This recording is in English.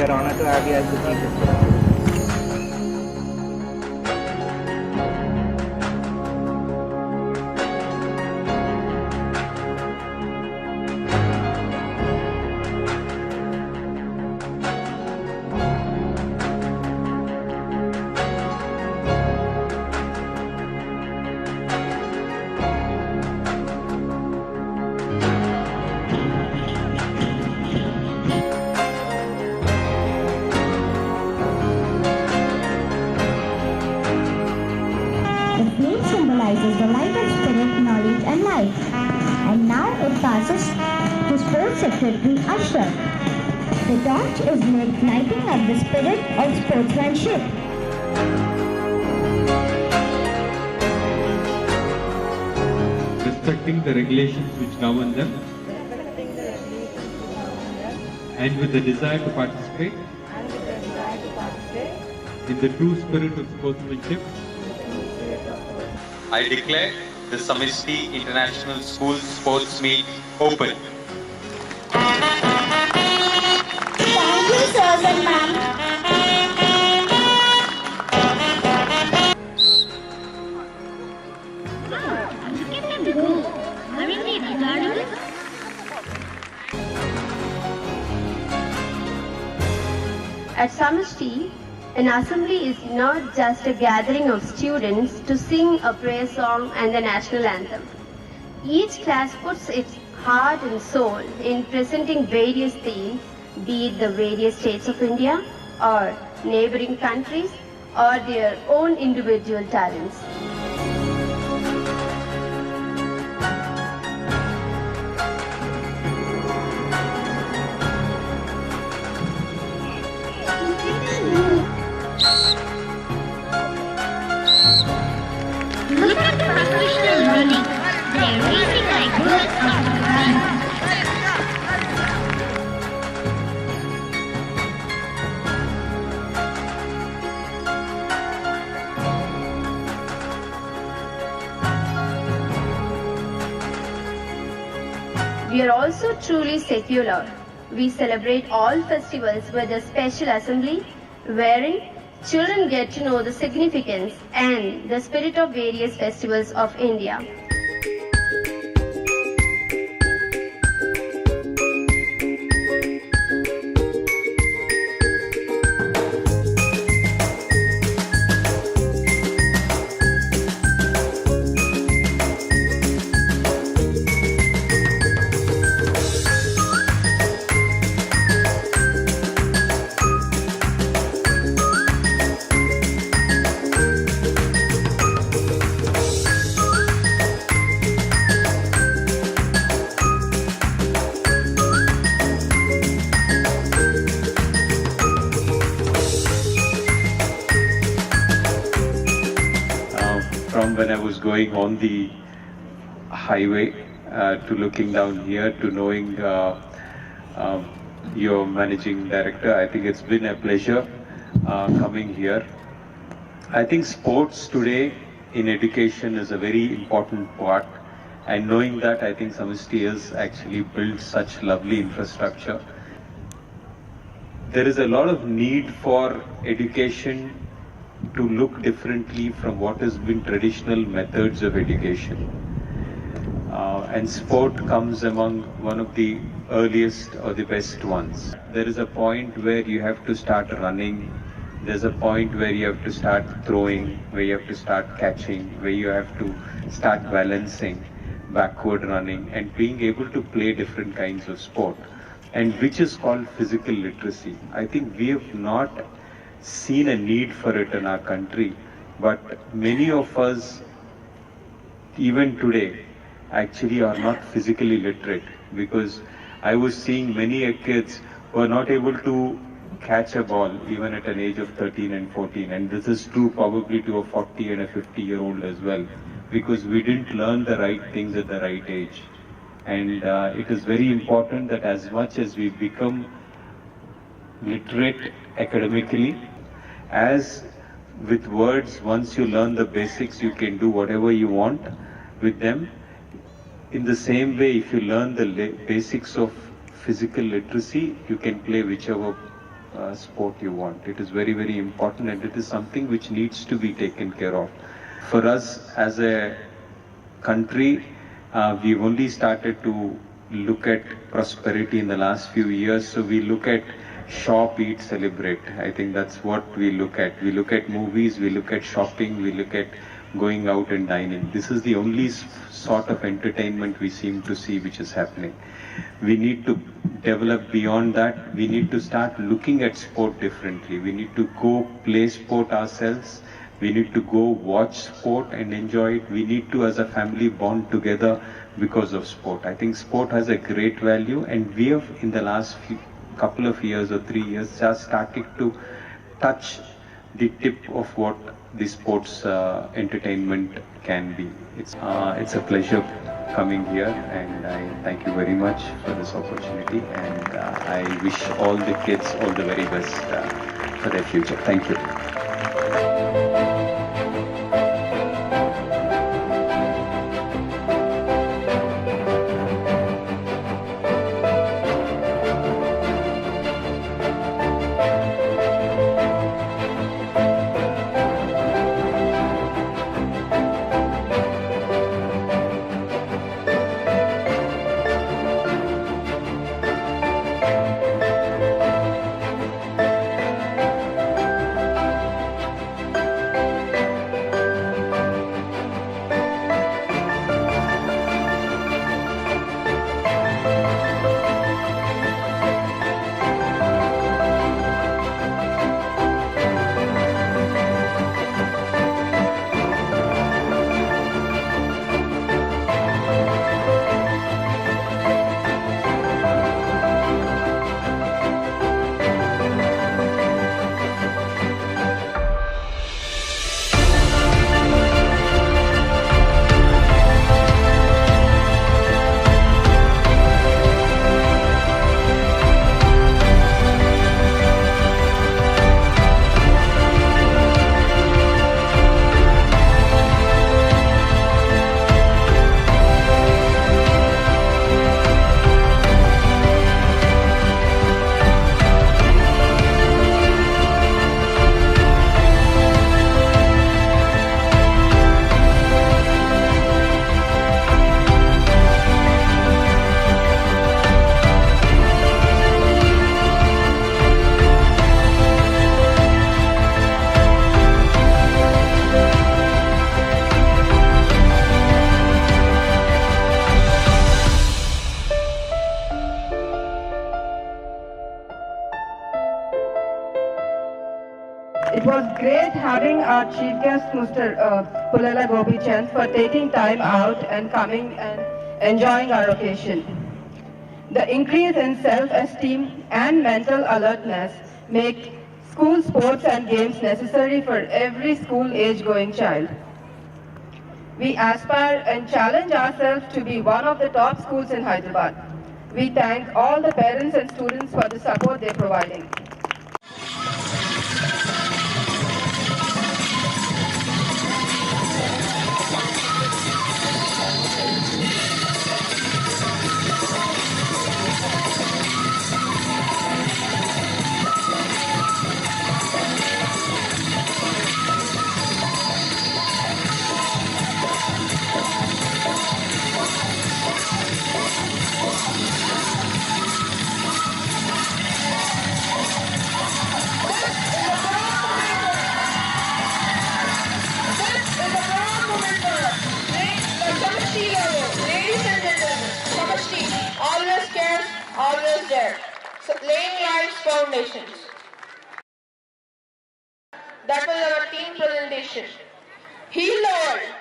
are honored to have you as the chief guest. The flame symbolizes the light of spirit, knowledge and life. And now it passes to Sports Secretary Ashraf. The torch is lit, lighting up the spirit of sportsmanship. Respecting the regulations which govern them, and with the desire to participate in the true spirit of sportsmanship, I declare the Samashti International School Sports Meet open. Thank you, sirs and ma'am. At Samashti, an assembly is not just a gathering of students to sing a prayer song and the national anthem. Each class puts its heart and soul in presenting various themes, be it the various states of India or neighboring countries or their own individual talents. Look at the professional running. They're racing like bullets off the ground. We are also truly secular. We celebrate all festivals with a special assembly wherein children get to know the significance and the spirit of various festivals of India. from when I was going on the highway to looking down here to knowing your managing director, I think it's been a pleasure coming here. I think sports today in education is a very important part, and knowing that, I think Samashti has actually built such lovely infrastructure. There is a lot of need for education to look differently from what has been traditional methods of education. And sport comes among one of the earliest or the best ones. There is a point where you have to start running, there's a point where you have to start throwing, where you have to start catching, where you have to start balancing, backward running, and being able to play different kinds of sport, and which is called physical literacy. I think we have not seen a need for it in our country, but many of us, even today, actually are not physically literate, because I was seeing many kids who are not able to catch a ball even at an age of 13 and 14, and this is true probably to a 40 and a 50-year-old as well, because we didn't learn the right things at the right age. And it is very important that as much as we become literate academically, as with words, once you learn the basics, you can do whatever you want with them. In the same way, if you learn the basics of physical literacy, you can play whichever sport you want. It is very, very important, and it is something which needs to be taken care of. For us as a country, we've only started to look at prosperity in the last few years. So we look at shop, eat, celebrate. I think that's what we look at. We look at movies, we look at shopping, we look at going out and dining. This is the only sort of entertainment we seem to see which is happening. We need to develop beyond that. We need to start looking at sport differently. We need to go play sport ourselves. We need to go watch sport and enjoy it. We need to, as a family, bond together because of sport. I think sport has a great value, and we have, in the last couple of years or 3 years, just started to touch the tip of what the sports entertainment can be. It's a pleasure coming here, and I thank you very much for this opportunity, and I wish all the kids all the very best for their future. Thank you. It was great having our chief guest, Mr. Pulala Gopichand, for taking time out and coming and enjoying our occasion. The increase in self-esteem and mental alertness make school sports and games necessary for every school-age-going child. We aspire and challenge ourselves to be one of the top schools in Hyderabad. We thank all the parents and students for the support they're providing. Ladies and gentlemen, Samashti, always cares, always there. So, laying life's foundations. That was our team presentation. Heal the world.